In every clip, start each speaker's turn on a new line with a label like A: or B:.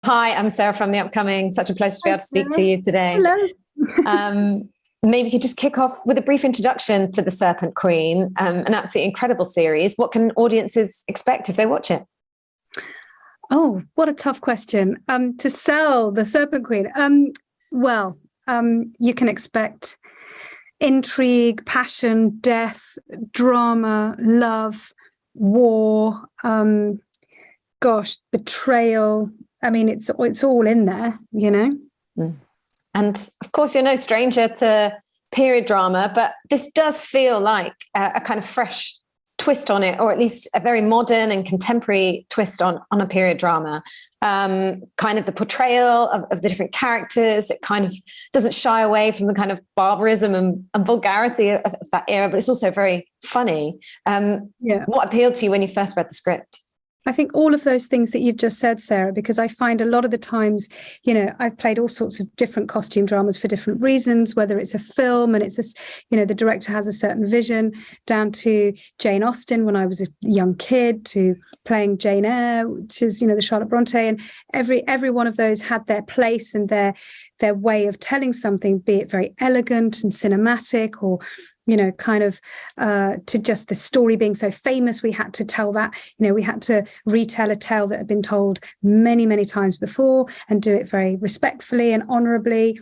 A: Hi, I'm Sarah from The Upcoming. Such a pleasure to be
B: Hi,
A: able to speak to
B: Sarah.
A: you today.
B: Hello.
A: Maybe you could just kick off with a brief introduction to The Serpent Queen, an absolutely incredible series. What can audiences expect if they watch it?
B: Oh, what a tough question. To sell The Serpent Queen. You can expect intrigue, passion, death, drama, love, war, betrayal. I mean, it's all in there, you know.
A: Mm. And of course, you're no stranger to period drama, but this does feel like a kind of fresh twist on it, or at least a very modern and contemporary twist on a period drama. Kind of the portrayal of the different characters. It kind of doesn't shy away from the kind of barbarism and vulgarity of that era, but it's also very funny. What appealed to you when you first read the script?
B: I think all of those things that you've just said, Sarah, because I find a lot of the times, you know, I've played all sorts of different costume dramas for different reasons, whether it's a film and it's the director has a certain vision, down to Jane Austen when I was a young kid, to playing Jane Eyre, which is, the Charlotte Bronte, and every one of those had their place and their way of telling something, be it very elegant and cinematic, or to just the story being so famous, we had to tell that, we had to retell a tale that had been told many, many times before and do it very respectfully and honorably.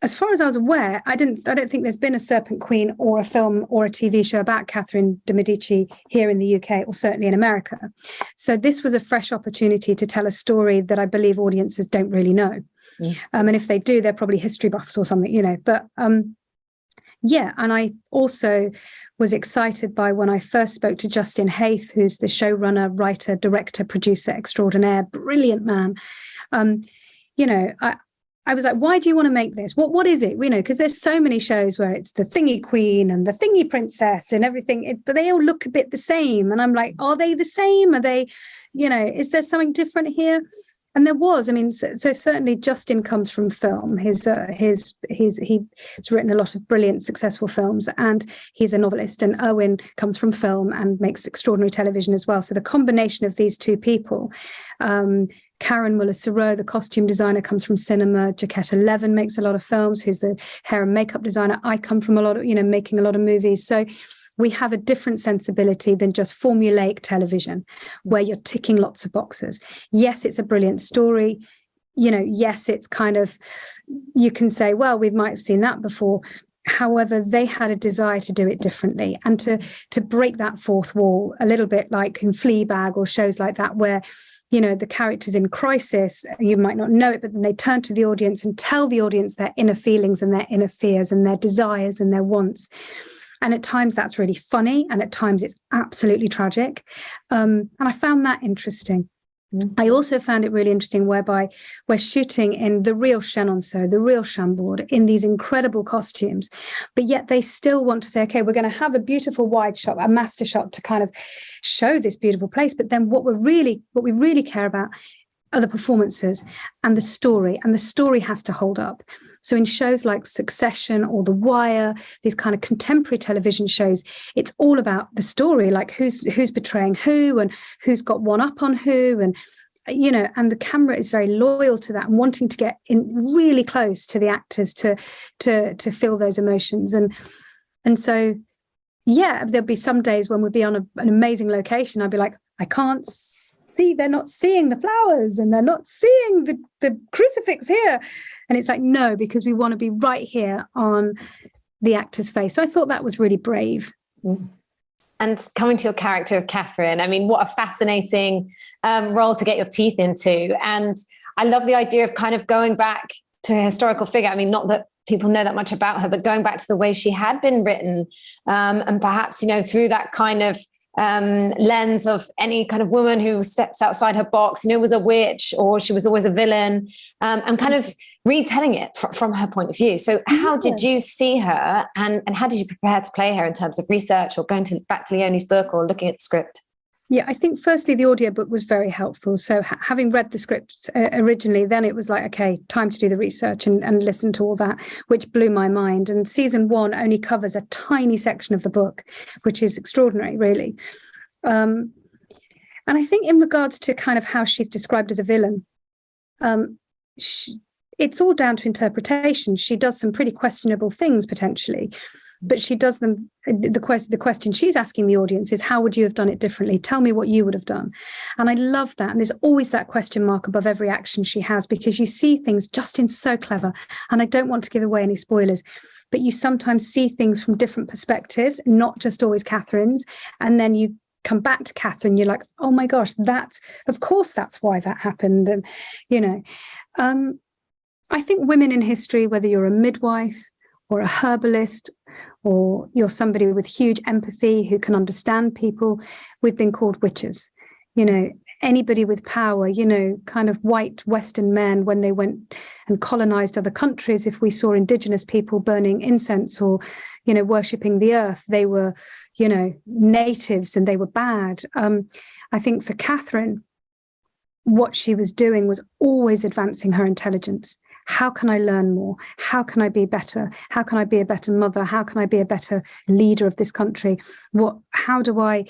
B: As far as I was aware, I don't think there's been a Serpent Queen or a film or a TV show about Catherine de Medici here in the UK, or certainly in America. So this was a fresh opportunity to tell a story that I believe audiences don't really know. And if they do, they're probably history buffs or something, but and I also was excited by when I first spoke to Justin Haythe, who's the showrunner, writer, director, producer extraordinaire, brilliant man. I was like, why do you want to make this? What is it? Because there's so many shows where it's the thingy queen and the thingy princess and everything. They all look a bit the same. And I'm like, are they the same? Are they, is there something different here? And there was, so certainly Justin comes from film. He's written a lot of brilliant, successful films, and he's a novelist. And Owen comes from film and makes extraordinary television as well. So the combination of these two people, Karen Muller-Serow, the costume designer, comes from cinema. Jaquetta Levin makes a lot of films, who's the hair and makeup designer. I come from a lot of, making a lot of movies. So we have a different sensibility than just formulaic television, where you're ticking lots of boxes. Yes, it's a brilliant story. Yes, it's kind of, you can say, well, we might have seen that before. However, they had a desire to do it differently and to break that fourth wall, a little bit like in Fleabag or shows like that, where the character's in crisis, you might not know it, but then they turn to the audience and tell the audience their inner feelings and their inner fears and their desires and their wants. And at times that's really funny, and at times it's absolutely tragic. And I found that interesting. I also found it really interesting whereby we're shooting in the real Chenonceau, the real Chambord, in these incredible costumes, but yet they still want to say, okay, we're going to have a beautiful wide shot, a master shot to kind of show this beautiful place. But then what we really care about are the performances and the story has to hold up. So in shows like Succession or The Wire, these kind of contemporary television shows, it's all about the story, like who's betraying who and who's got one up on who, and and the camera is very loyal to that and wanting to get in really close to the actors to feel those emotions. And so there'll be some days when we'd be on an amazing location, I'd be like, I can't see, they're not seeing the flowers and they're not seeing the crucifix here. And it's like, no, because we want to be right here on the actor's face. So I thought that was really brave.
A: And coming to your character of Catherine, what a fascinating role to get your teeth into. And I love the idea of kind of going back to a historical figure. Not that people know that much about her, but going back to the way she had been written, and perhaps, through that kind of lens of any kind of woman who steps outside her box, was a witch, or she was always a villain, and kind of retelling it from her point of view. So how did you see her, and how did you prepare to play her in terms of research, or going back to Leonie's book, or looking at the script?
B: Yeah, I think firstly, the audiobook was very helpful. So having read the script originally, then it was like, okay, time to do the research and listen to all that, which blew my mind. And season 1 only covers a tiny section of the book, which is extraordinary, really. And I think in regards to kind of how she's described as a villain, it's all down to interpretation. She does some pretty questionable things potentially, but she does them. The question she's asking the audience is, how would you have done it differently? Tell me what you would have done. And I love that. And there's always that question mark above every action she has, because you see things Justin's so clever. And I don't want to give away any spoilers, but you sometimes see things from different perspectives, not just always Catherine's. And then you come back to Catherine, you're like, oh my gosh, of course that's why that happened. And, you know, I think women in history, whether you're a midwife or a herbalist, or you're somebody with huge empathy who can understand people, we've been called witches. You know, anybody with power, you know, kind of white Western men, when they went and colonized other countries, if we saw indigenous people burning incense or, you know, worshipping the earth, they were, you know, natives and they were bad. I think for Catherine, what she was doing was always advancing her intelligence. How can I learn more? How can I be better? How can I be a better mother? How can I be a better leader of this country? How do I,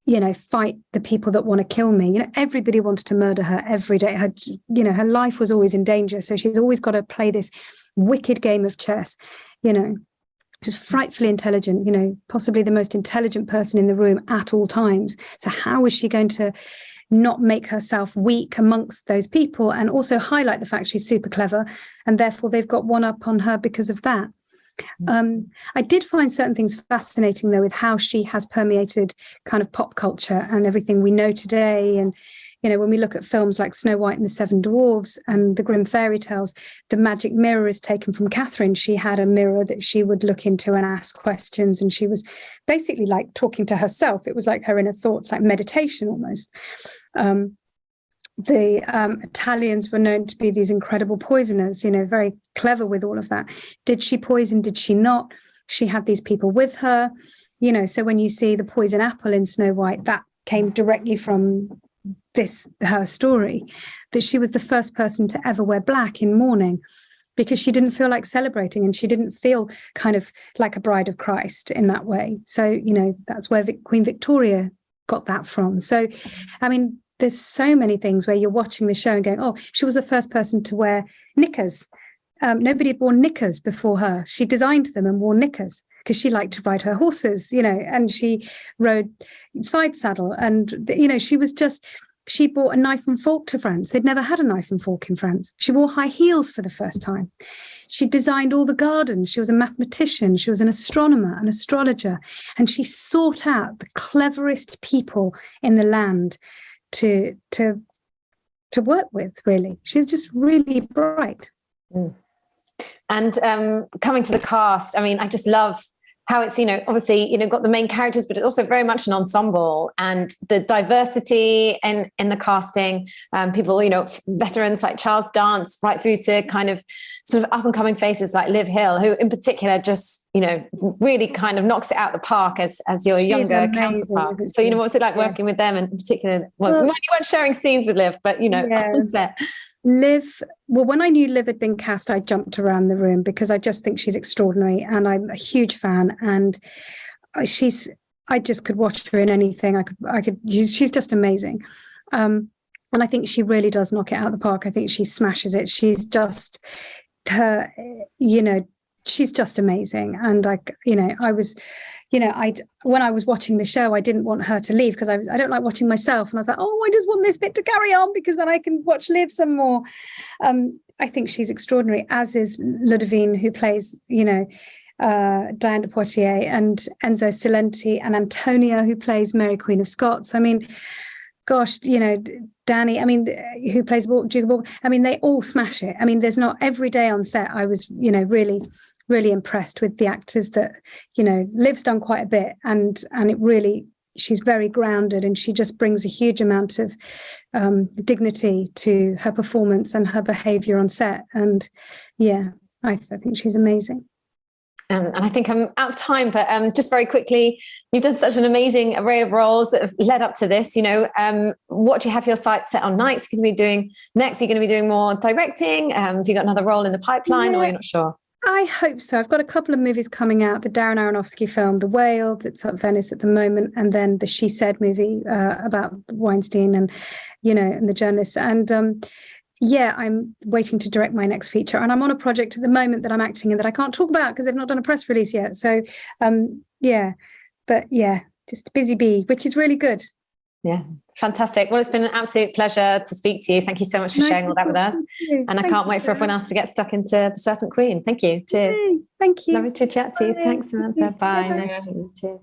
B: you know, fight the people that want to kill me? You know, everybody wanted to murder her every day. Her, you know, her life was always in danger. So she's always got to play this wicked game of chess, you know, just frightfully intelligent, you know, possibly the most intelligent person in the room at all times. So how is she going to not make herself weak amongst those people, and also highlight the fact she's super clever, and therefore they've got one up on her because of that? I did find certain things fascinating, though, with how she has permeated kind of pop culture and everything we know today. And, you know, when we look at films like Snow White and the Seven Dwarfs and the Grimm fairy tales, the magic mirror is taken from Catherine. She had a mirror that she would look into and ask questions, and she was basically like talking to herself. It was like her inner thoughts, like meditation almost. The Italians were known to be these incredible poisoners, you know, very clever with all of that. Did she poison? Did she not? She had these people with her, you know, so when you see the poison apple in Snow White, that came directly from her story, that she was the first person to ever wear black in mourning because she didn't feel like celebrating, and she didn't feel kind of like a bride of Christ in that way. So, you know, that's where Queen Victoria got that from. So, I mean, there's so many things where you're watching the show and going, oh, she was the first person to wear knickers. Nobody had worn knickers before her. She designed them and wore knickers because she liked to ride her horses, you know, and she rode side saddle. And, you know, she brought a knife and fork to France. They'd never had a knife and fork in France. She wore high heels for the first time. She designed all the gardens. She was a mathematician. She was an astronomer, an astrologer, and she sought out the cleverest people in the land to work with, really. She's just really bright.
A: And coming to the cast, I mean, I just love how it's, you know, obviously, you know, got the main characters, but it's also very much an ensemble, and the diversity in the casting, people, you know, veterans like Charles Dance, right through to kind of sort of up and coming faces like Liv Hill, who in particular just, you know, really kind of knocks it out the park as your younger counterpart. So, you know, what's it like working with them in particular? Well, you weren't sharing scenes with Liv, but, you know, on set.
B: Liv, well, when I knew Liv had been cast, I jumped around the room because I just think she's extraordinary, and I'm a huge fan. And I just could watch her in anything. She's just amazing. And I think she really does knock it out of the park. I think she smashes it. She's just her, you know, she's just amazing. And when I was watching the show, I didn't want her to leave because I don't like watching myself. And I was like, oh, I just want this bit to carry on because then I can watch Liv some more. I think she's extraordinary, as is Ludovine, who plays, you know, Diane de Poitiers, and Enzo Silenti, and Antonia, who plays Mary Queen of Scots. I mean, gosh, you know, Danny, I mean, who plays Duke of Bourbon. I mean, they all smash it. I mean, there's not every day on set. I was, you know, really impressed with the actors that, you know, Liv's done quite a bit, and it really, she's very grounded, and she just brings a huge amount of dignity to her performance and her behavior on set. And yeah, I think she's amazing.
A: And I think I'm out of time, but just very quickly, you've done such an amazing array of roles that have led up to this. You know, what do you have your sights set on next? You're going to be doing next? You're going to be doing more directing? Have you got another role in the pipeline, or you're not sure?
B: I hope so. I've got a couple of movies coming out. The Darren Aronofsky film, The Whale, that's at Venice at the moment, and then the She Said movie about Weinstein and, you know, and the journalists. And yeah, I'm waiting to direct my next feature, and I'm on a project at the moment that I'm acting in that I can't talk about because they've not done a press release yet. So, just busy bee, which is really good.
A: Yeah, fantastic. Well, it's been an absolute pleasure to speak to you. Thank you so much for sharing all that with us. And I can't wait for everyone else to get stuck into The Serpent Queen. Thank you. Cheers.
B: Thank you.
A: Lovely to chat to you. Thanks, Samantha. Bye.
B: Bye.
A: Nice to meet you. Cheers.